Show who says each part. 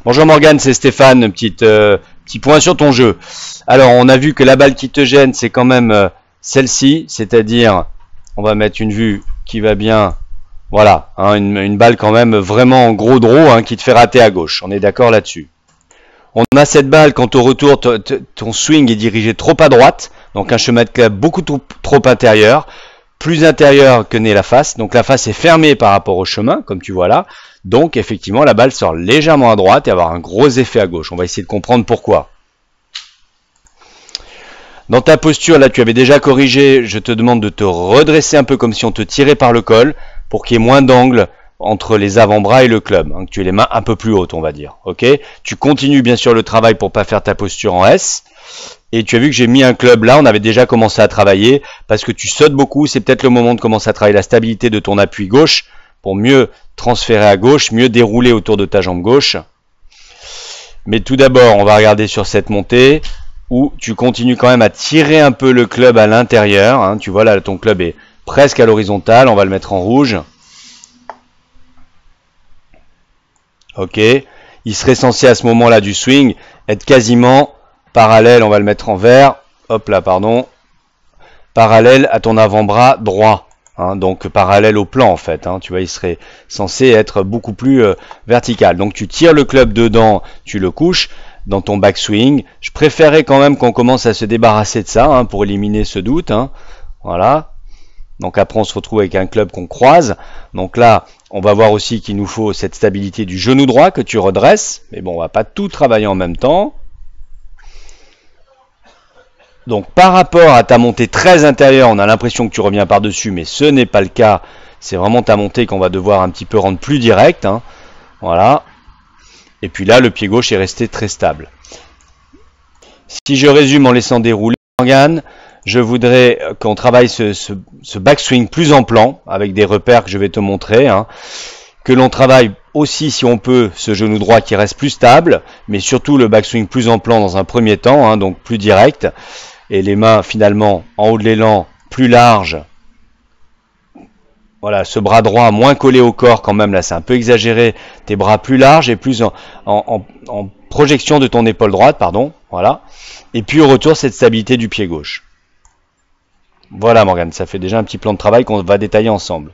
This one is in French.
Speaker 1: Bonjour Morgane, c'est Stéphane, petit point sur ton jeu. Alors on a vu que la balle qui te gêne c'est quand même celle-ci, c'est-à-dire on va mettre une vue qui va bien, voilà, hein, une balle quand même vraiment en gros draw hein, qui te fait rater à gauche, on est d'accord là-dessus. On a cette balle quand au retour ton swing est dirigé trop à droite, donc un chemin de club beaucoup trop intérieur, plus intérieur que n'est la face, donc la face est fermée par rapport au chemin, comme tu vois là, donc effectivement la balle sort légèrement à droite et avoir un gros effet à gauche. On va essayer de comprendre pourquoi. Dans ta posture, là tu avais déjà corrigé, je te demande de te redresser un peu comme si on te tirait par le col, pour qu'il y ait moins d'angle entre les avant-bras et le club, hein, que tu aies les mains un peu plus hautes on va dire. Ok, tu continues bien sûr le travail pour pas faire ta posture en S. Et tu as vu que j'ai mis un club là, on avait déjà commencé à travailler, parce que tu sautes beaucoup, c'est peut-être le moment de commencer à travailler la stabilité de ton appui gauche, pour mieux transférer à gauche, mieux dérouler autour de ta jambe gauche. Mais tout d'abord, on va regarder sur cette montée, où tu continues quand même à tirer un peu le club à l'intérieur, hein. Tu vois là, ton club est presque à l'horizontale, on va le mettre en rouge. Ok, il serait censé à ce moment-là du swing être quasiment parallèle, on va le mettre en vert, hop là, pardon, parallèle à ton avant-bras droit, hein, donc parallèle au plan en fait, hein, tu vois, il serait censé être beaucoup plus vertical. Donc tu tires le club dedans, tu le couches dans ton backswing. Je préférerais quand même qu'on commence à se débarrasser de ça, hein, pour éliminer ce doute, hein, voilà. Donc après on se retrouve avec un club qu'on croise, donc là on va voir aussi qu'il nous faut cette stabilité du genou droit que tu redresses, mais bon on va pas tout travailler en même temps. Donc par rapport à ta montée très intérieure, on a l'impression que tu reviens par-dessus, mais ce n'est pas le cas. C'est vraiment ta montée qu'on va devoir un petit peu rendre plus directe, hein. Voilà. Et puis là, le pied gauche est resté très stable. Si je résume en laissant dérouler, Morgane, je voudrais qu'on travaille ce backswing plus en plan, avec des repères que je vais te montrer, hein. Que l'on travaille aussi, si on peut, ce genou droit qui reste plus stable, mais surtout le backswing plus en plan dans un premier temps, hein, donc plus direct. Et les mains finalement en haut de l'élan plus larges. Voilà, ce bras droit moins collé au corps quand même, là c'est un peu exagéré. Tes bras plus larges et plus en projection de ton épaule droite, pardon. Voilà. Et puis au retour, cette stabilité du pied gauche. Voilà Morgane, ça fait déjà un petit plan de travail qu'on va détailler ensemble.